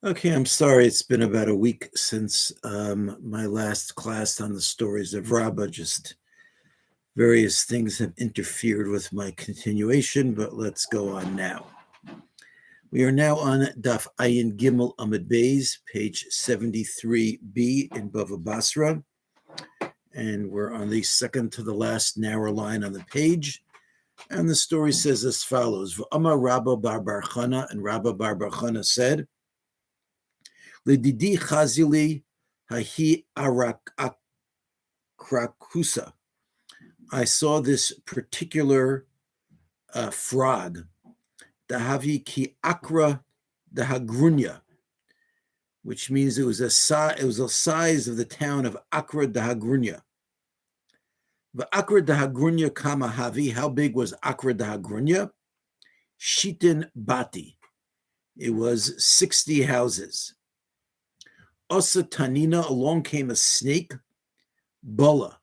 Okay, I'm sorry. It's been about a week since my last class on the stories of Rabba. Just various things have interfered with my continuation, but let's go on now. We are now on Daf Ayin Gimel Amud Beis, page 73b in Bava Basra, and we're on the second to the last narrow line on the page. And the story says as follows: V'amar Rabba bar bar Chana, and Rabba bar bar Chana said, Lididi chazili hahi akrakusa. I saw this particular frog, dahavi ki Akra D'Hagronia, which means it was a size of the town of Akra D'Hagronia. The Akra D'Hagronia kama havi. How big was Akra D'Hagronia? Shitin bati. It was 60 houses. Asa tanina, along came a snake, bola,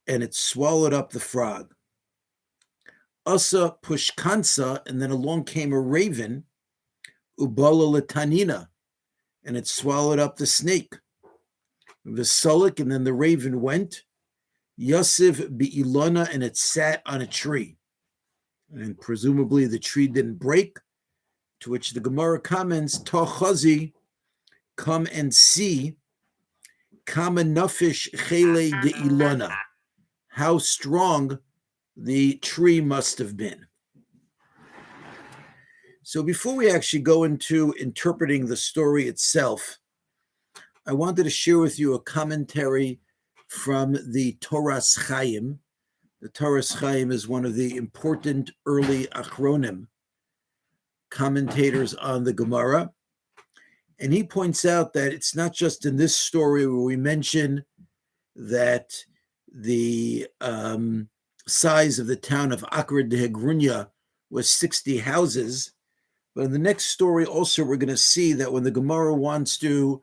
and it swallowed up the frog. Asa pushkansa, and then along came a raven, ubola latanina, and it swallowed up the snake. Vesolik, and then the raven went. Yasiv bi'ilona, and it sat on a tree. And presumably the tree didn't break, to which the Gemara comments, Tochazi, come and see, kama nafish chele de ilona, how strong the tree must have been. So before we actually go into interpreting the story itself, I wanted to share with you a commentary from the Toras Chaim. The Toras Chaim is one of the important early Achronim commentators on the Gemara. And he points out that it's not just in this story where we mention that the size of the town of Akra D'Hagronia was 60 houses, but in the next story also we're going to see that when the Gemara wants to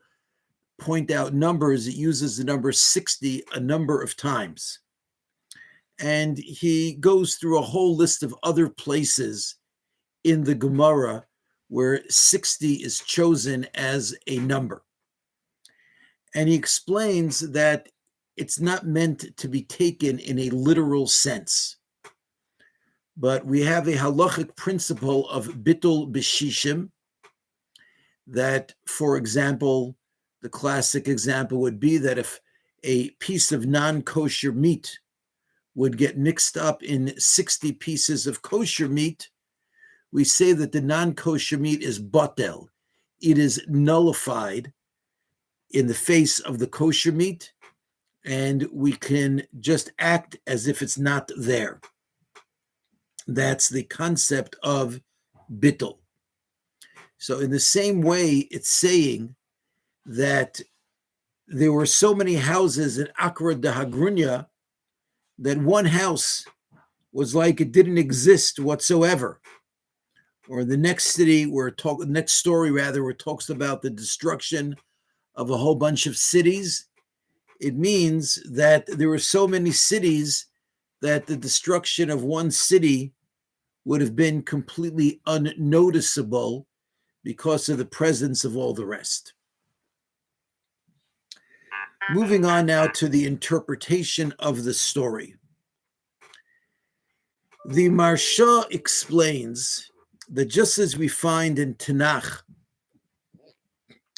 point out numbers, it uses the number 60 a number of times. And he goes through a whole list of other places in the Gemara where 60 is chosen as a number. And he explains that it's not meant to be taken in a literal sense. But we have a halachic principle of bittul b'shishim, that, for example, the classic example would be that if a piece of non-kosher meat would get mixed up in 60 pieces of kosher meat, we say that the non-kosher meat is batel. It is nullified in the face of the kosher meat, and we can just act as if it's not there. That's the concept of bittul. So in the same way, it's saying that there were so many houses in Akra D'Hagronia that one house was like it didn't exist whatsoever. Or the next city, next story where it talks about the destruction of a whole bunch of cities. It means that there were so many cities that the destruction of one city would have been completely unnoticeable because of the presence of all the rest. Moving on now to the interpretation of the story. The Maharsha explains that just as we find in Tanakh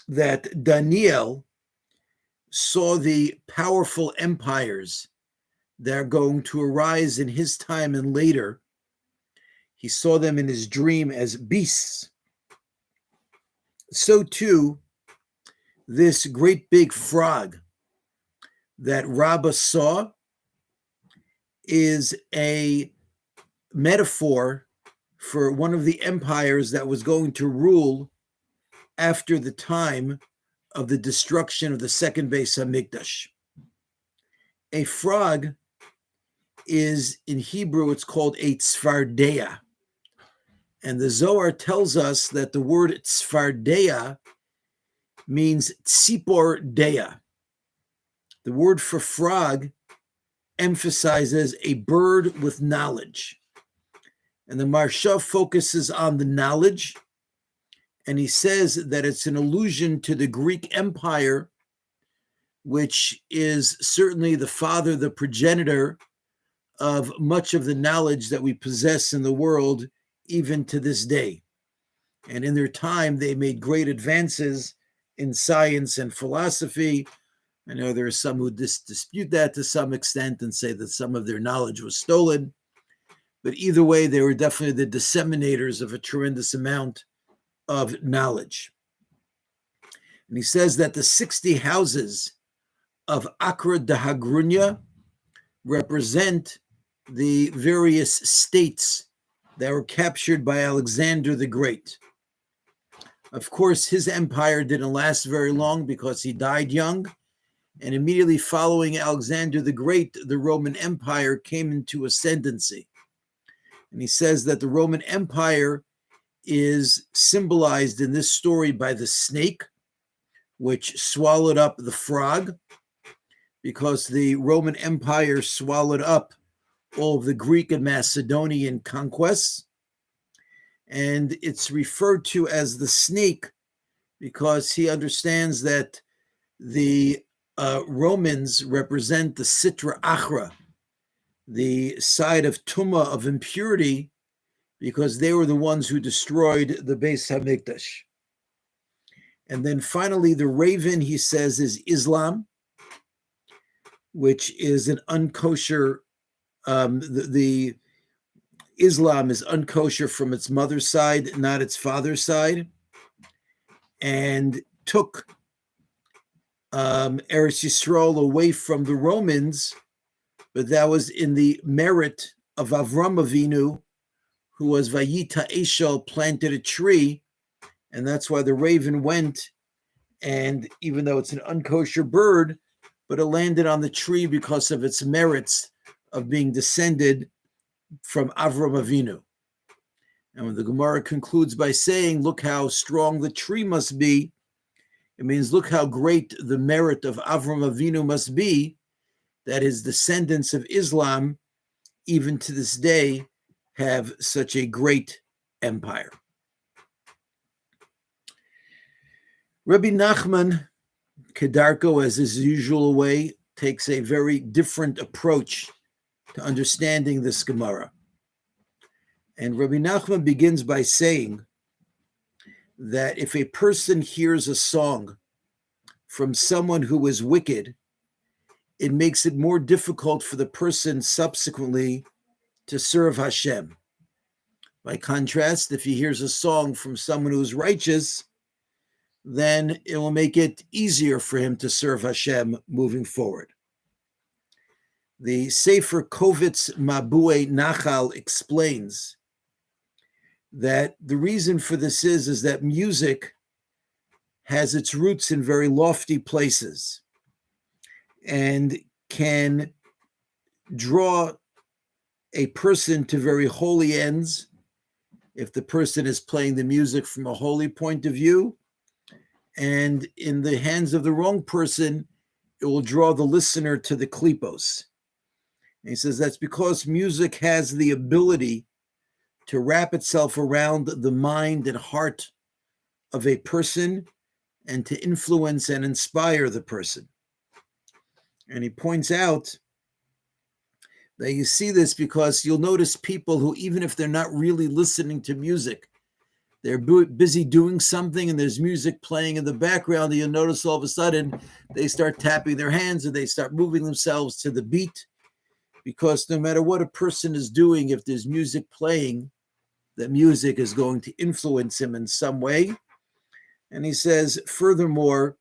that Daniel saw the powerful empires that are going to arise in his time and later, he saw them in his dream as beasts. So too, this great big frog that Rabba saw is a metaphor for one of the empires that was going to rule after the time of the destruction of the second Beis Hamikdash. A frog is, in Hebrew, it's called a tzfardeya. And the Zohar tells us that the word tzfardeya means tzipor deya. The word for frog emphasizes a bird with knowledge. And the Maharsha focuses on the knowledge And he says that it's an allusion to the Greek Empire, which is certainly the father, the progenitor of much of the knowledge that we possess in the world, even to this day. And in their time, they made great advances in science and philosophy. I know there are some who dispute that to some extent and say that some of their knowledge was stolen. But either way, they were definitely the disseminators of a tremendous amount of knowledge. And he says that the 60 houses of Akra D'Hagronia represent the various states that were captured by Alexander the Great. Of course, his empire didn't last very long because he died young. And immediately following Alexander the Great, the Roman Empire came into ascendancy. And he says that the Roman Empire is symbolized in this story by the snake, which swallowed up the frog, because the Roman Empire swallowed up all of the Greek and Macedonian conquests. And it's referred to as the snake because he understands that the Romans represent the Sitra Achra, the side of Tumah, of impurity, because they were the ones who destroyed the Beis HaMikdash. And then finally, the raven, he says, is Islam, which is an unkosher, the Islam is unkosher from its mother's side, not its father's side, and took Eretz Yisrael away from the Romans, but that was in the merit of Avram Avinu, who was Vayita Eshel, planted a tree, and that's why the raven went, and even though it's an unkosher bird, but it landed on the tree because of its merits of being descended from Avram Avinu. And when the Gemara concludes by saying, look how strong the tree must be, it means look how great the merit of Avram Avinu must be, that his descendants of Islam, even to this day, have such a great empire. Rabbi Nachman, Kedarko, as his usual way, takes a very different approach to understanding this Gemara. And Rabbi Nachman begins by saying that if a person hears a song from someone who is wicked, it makes it more difficult for the person subsequently to serve Hashem. By contrast, if he hears a song from someone who is righteous, then it will make it easier for him to serve Hashem moving forward. The Sefer Kovitz Mabue Nachal explains that the reason for this is that music has its roots in very lofty places and can draw a person to very holy ends if the person is playing the music from a holy point of view. And in the hands of the wrong person, it will draw the listener to the klipos. And he says that's because music has the ability to wrap itself around the mind and heart of a person and to influence and inspire the person. And he points out that you see this because you'll notice people who, even if they're not really listening to music, they're busy doing something and there's music playing in the background, and you'll notice all of a sudden they start tapping their hands and they start moving themselves to the beat, because no matter what a person is doing, if there's music playing, that music is going to influence him in some way. And he says, furthermore,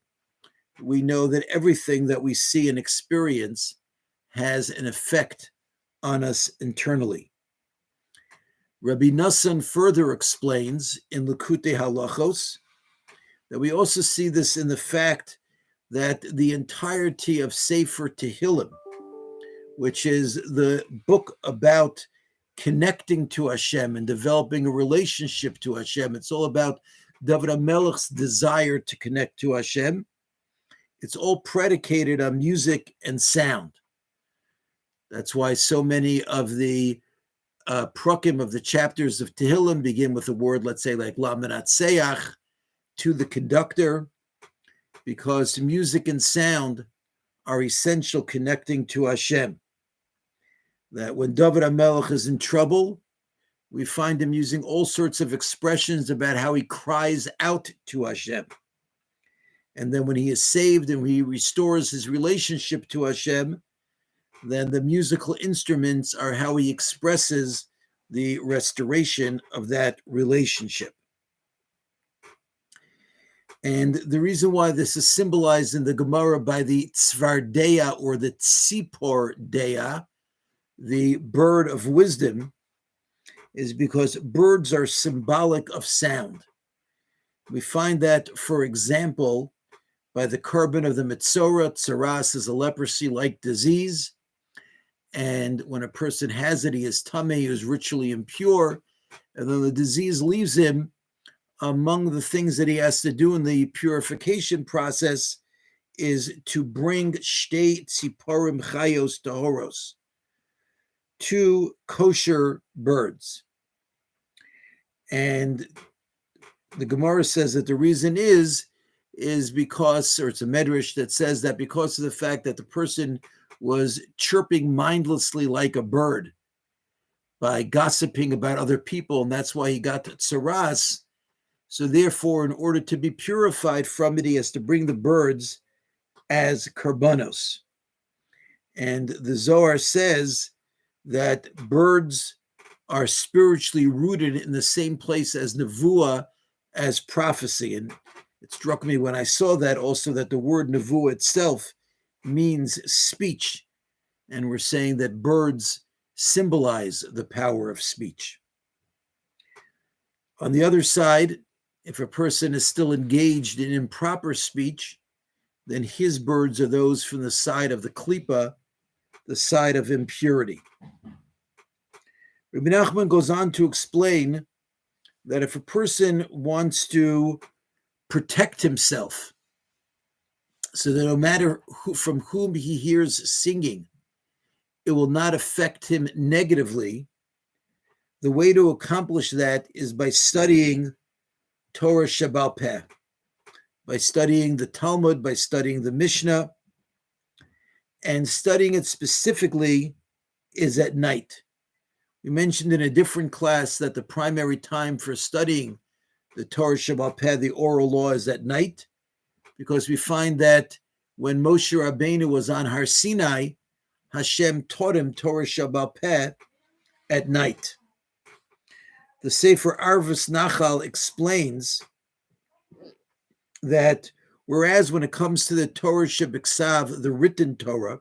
we know that everything that we see and experience has an effect on us internally. Rabbi Nassan further explains in Likutei Halachos that we also see this in the fact that the entirety of Sefer Tehillim, which is the book about connecting to Hashem and developing a relationship to Hashem, it's all about David HaMelech's desire to connect to Hashem. It's all predicated on music and sound. That's why so many of the prakim of the chapters of Tehillim begin with a word, let's say, like La Menatseach, to the conductor, because music and sound are essential connecting to Hashem. That when David HaMelech is in trouble, we find him using all sorts of expressions about how he cries out to Hashem. And then when he is saved and he restores his relationship to Hashem, then the musical instruments are how he expresses the restoration of that relationship. And the reason why this is symbolized in the Gemara by the Tzvardeya or the Tzipor Deya, the bird of wisdom, is because birds are symbolic of sound. We find that, for example, by the carbon of the Metzora. Tsaras is a leprosy-like disease, and when a person has it, he is tamei, he is ritually impure, and then the disease leaves him. Among the things that he has to do in the purification process is to bring shtei tziporim chayos tahoros, 2 kosher birds. And the Gemara says that the reason is because, or it's a medrash that says that because of the fact that the person was chirping mindlessly like a bird by gossiping about other people, and that's why he got tsaras. So therefore, in order to be purified from it, he has to bring the birds as karbanos. And the Zohar says that birds are spiritually rooted in the same place as nevuah, as prophecy. And it struck me when I saw that also that the word nevuah itself means speech. And we're saying that birds symbolize the power of speech. On the other side, if a person is still engaged in improper speech, then his birds are those from the side of the klipa, the side of impurity. Rebbe Nachman goes on to explain that if a person wants to protect himself, so that no matter from whom he hears singing, it will not affect him negatively, the way to accomplish that is by studying Torah Shebaal Peh, by studying the Talmud, by studying the Mishnah, and studying it specifically is at night. We mentioned in a different class that the primary time for studying the Torah Shebaal Peh, the oral law, is at night, because we find that when Moshe Rabbeinu was on Har Sinai, Hashem taught him Torah Shebaal Peh at night. The Sefer Arvus Nachal explains that whereas when it comes to the Torah Shebiksav, the written Torah,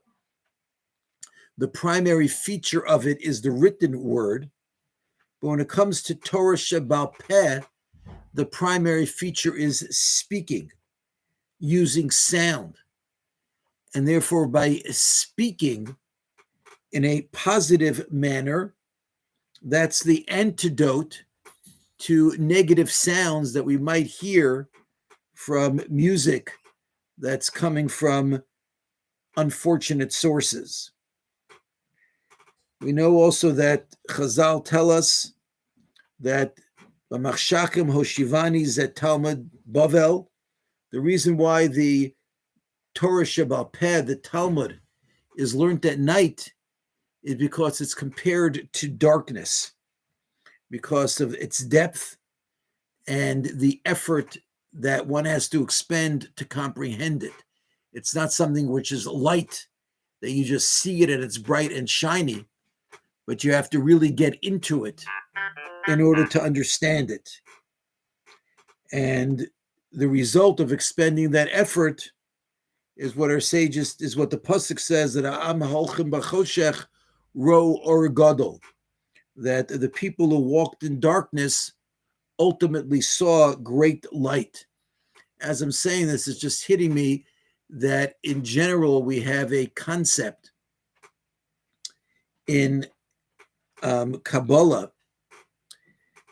the primary feature of it is the written word, but when it comes to Torah Shebaal Peh, the primary feature is speaking, using sound. And therefore, by speaking in a positive manner, that's the antidote to negative sounds that we might hear from music that's coming from unfortunate sources. We know also that Chazal tell us that B'machshakim Hoshivani Zet Talmud Bavel, the reason why the Torah Shebaal Peh, the Talmud, is learned at night is because it's compared to darkness, because of its depth and the effort that one has to expend to comprehend it. It's not something which is light, that you just see it and it's bright and shiny, but you have to really get into it in order to understand it. And the result of expending that effort is what our sages, is what the pasuk says, that Am holchim b'choshech ro or gadol, that the people who walked in darkness ultimately saw great light. As I'm saying this, it's just hitting me that in general we have a concept in Kabbalah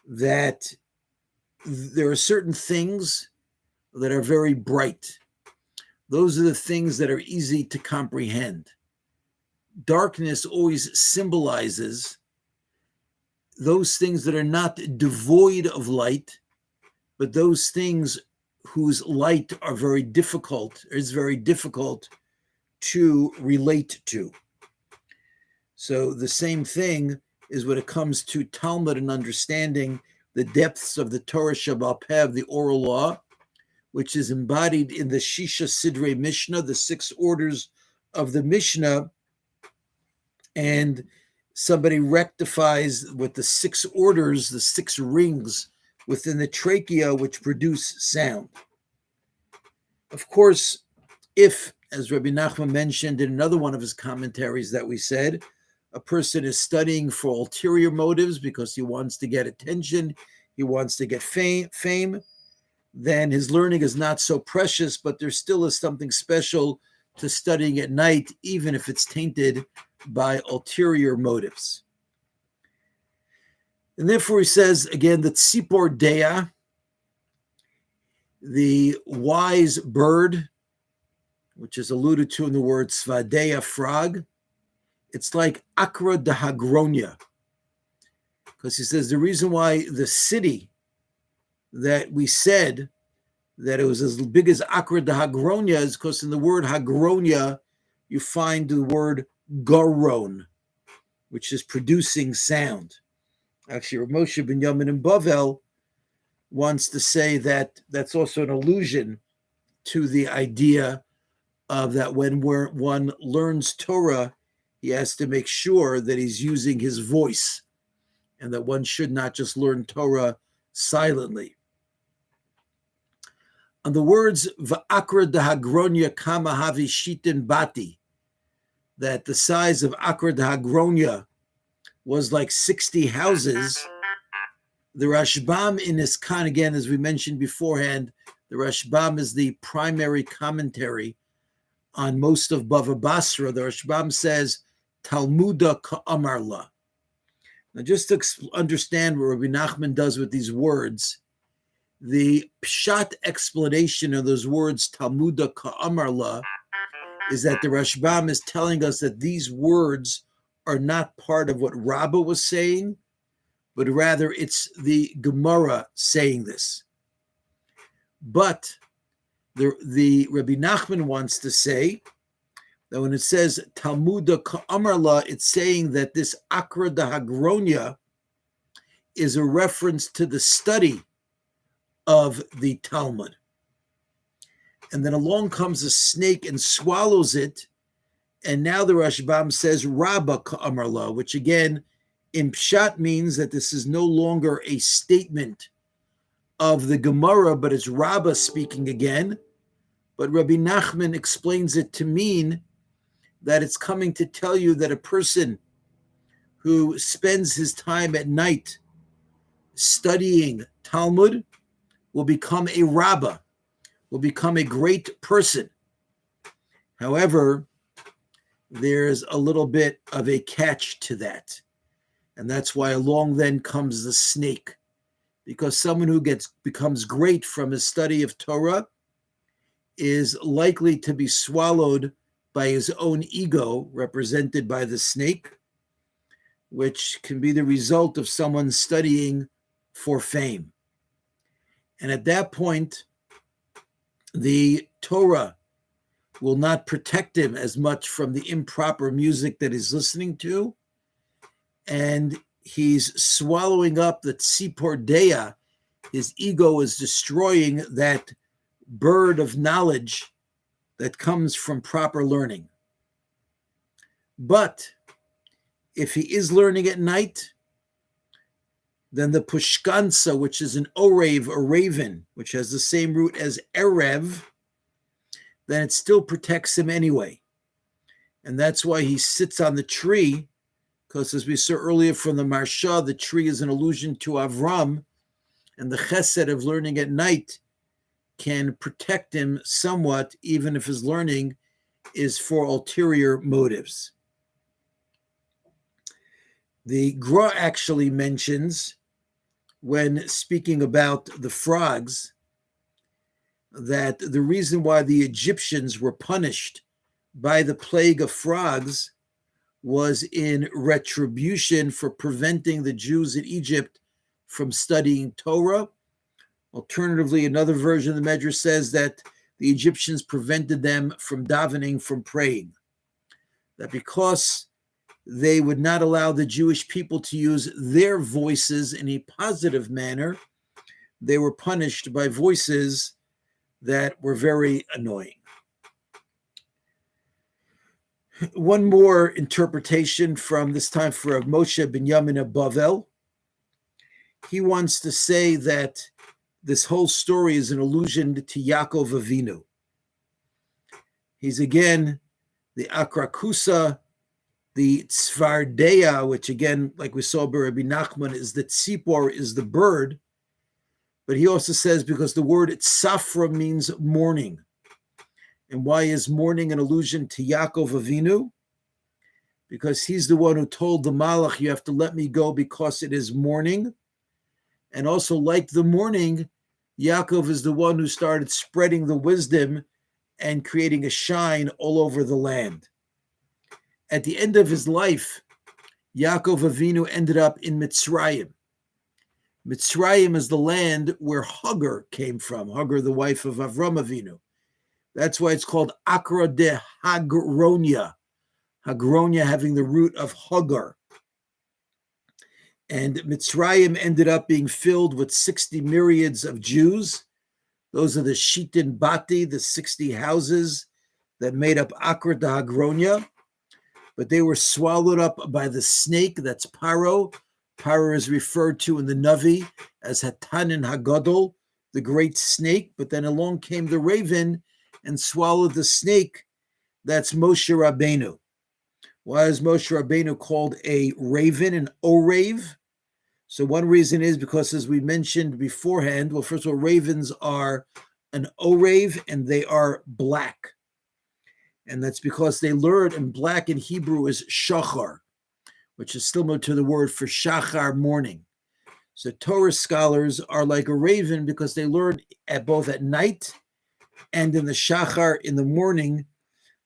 that there are certain things that are very bright. Those are the things that are easy to comprehend. Darkness always symbolizes those things that are not devoid of light, but those things whose light is very difficult to relate to. So the same thing is when it comes to Talmud and understanding the depths of the Torah Shabbal Peh, the oral law, which is embodied in the Shisha Sidrei Mishnah, the 6 orders of the Mishnah, and somebody rectifies with the 6 orders, the 6 rings within the trachea, which produce sound. Of course, if, as Rabbi Nachman mentioned in another one of his commentaries that we said, a person is studying for ulterior motives because he wants to get attention, he wants to get fame, then his learning is not so precious, but there still is something special to studying at night, even if it's tainted by ulterior motives. And therefore he says, again, that Tzipor Dea, the wise bird, which is alluded to in the word Svadea, frog, it's like Akra D'Hagronia, because he says the reason why the city that we said that it was as big as Akra D'Hagronia is because in the word Hagronia you find the word garon, which is producing sound. Actually, Moshe, Binyomin, and Bavel wants to say that that's also an allusion to the idea of that when one learns Torah, he has to make sure that he's using his voice and that one should not just learn Torah silently. On the words V'Akra D'Hagronia Kama Havi Shitin Bati, that the size of Akra D'Hagronia was like 60 houses, the Rashbam in his Khan, again, as we mentioned beforehand, the Rashbam is the primary commentary on most of Bava Basra. The Rashbam says, Talmuda Ka'amarla. Now, just to understand what Rabbi Nachman does with these words, the pshat explanation of those words, Talmuda Ka'amarla, is that the Rashbam is telling us that these words are not part of what Rabba was saying, but rather it's the Gemara saying this. But the Rabbi Nachman wants to say that when it says Talmuda Ka'amarla, it's saying that this Akra D'Hagronia is a reference to the study of the Talmud. And then along comes a snake and swallows it. And now the Rashbam says Rabba Ka'amarla, which again in Pshat means that this is no longer a statement of the Gemara, but it's Rabba speaking again. But Rabbi Nachman explains it to mean that it's coming to tell you that a person who spends his time at night studying Talmud will become a Rabba, will become a great person. However, there's a little bit of a catch to that. And that's why along then comes the snake. Because someone who becomes great from his study of Torah is likely to be swallowed by his own ego, represented by the snake, which can be the result of someone studying for fame. And at that point, the Torah will not protect him as much from the improper music that he's listening to, and he's swallowing up the Tzipor Dea. His ego is destroying that bird of knowledge that comes from proper learning. But if he is learning at night, then the pushkansa, which is an orev, a raven, which has the same root as erev, then it still protects him anyway. And that's why he sits on the tree, because as we saw earlier from the Maharsha, the tree is an allusion to Avram, and the chesed of learning at night can protect him somewhat, even if his learning is for ulterior motives. The Gra actually mentions, when speaking about the frogs, that the reason why the Egyptians were punished by the plague of frogs was in retribution for preventing the Jews in Egypt from studying Torah, Alternatively, another version of the Medrash says that the Egyptians prevented them from davening, from praying. That because they would not allow the Jewish people to use their voices in a positive manner, they were punished by voices that were very annoying. One more interpretation from this time for Moshe Binyomin of Bavel. He wants to say that this whole story is an allusion to Yaakov Avinu. He's again the Akra Kusa, the Tzvardeya, which again, like we saw by Rabbi Nachman, is the tzipor, is the bird. But he also says because the word tzafra means morning. And why is morning an allusion to Yaakov Avinu? Because he's the one who told the Malach, you have to let me go because it is morning. And also, like the morning, Yaakov is the one who started spreading the wisdom and creating a shine all over the land. At the end of his life, Yaakov Avinu ended up in Mitzrayim. Mitzrayim is the land where Hagar came from, Hagar, the wife of Avram Avinu. That's why it's called Akra D'Hagronia. Hagronia having the root of Hagar. And Mitzrayim ended up being filled with 60 myriads of Jews. Those are the Shitin Bati, the 60 houses that made up Akra D'Hagronia. But they were swallowed up by the snake, that's Paro. Paro is referred to in the Navi as Hatanin Hagadol, the great snake. But then along came the raven and swallowed the snake, that's Moshe Rabbeinu. Why is Moshe Rabbeinu called a raven, an orave? So one reason is because, as we mentioned beforehand, well, first of all, ravens are an orave and they are black. And that's because they learn, and black in Hebrew is shachar, which is similar to the word for shachar, morning. So Torah scholars are like a raven because they learn both at night and in the shachar, in the morning,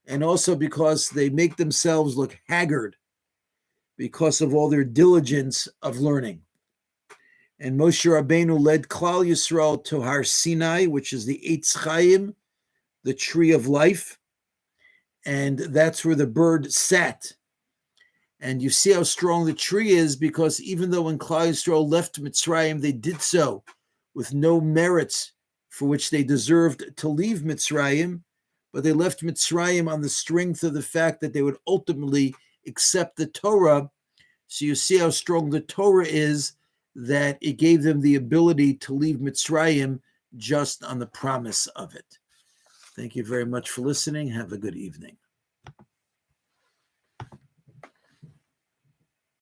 and also because they make themselves look haggard because of all their diligence of learning. And Moshe Rabbeinu led Klal Yisrael to Har Sinai, which is the Eitz Chaim, the tree of life. And that's where the bird sat. And you see how strong the tree is, because even though when Klal Yisrael left Mitzrayim, they did so with no merits for which they deserved to leave Mitzrayim, but they left Mitzrayim on the strength of the fact that they would ultimately accept the Torah. So you see how strong the Torah is, that it gave them the ability to leave Mitzrayim just on the promise of it. Thank you very much for listening. Have a good evening.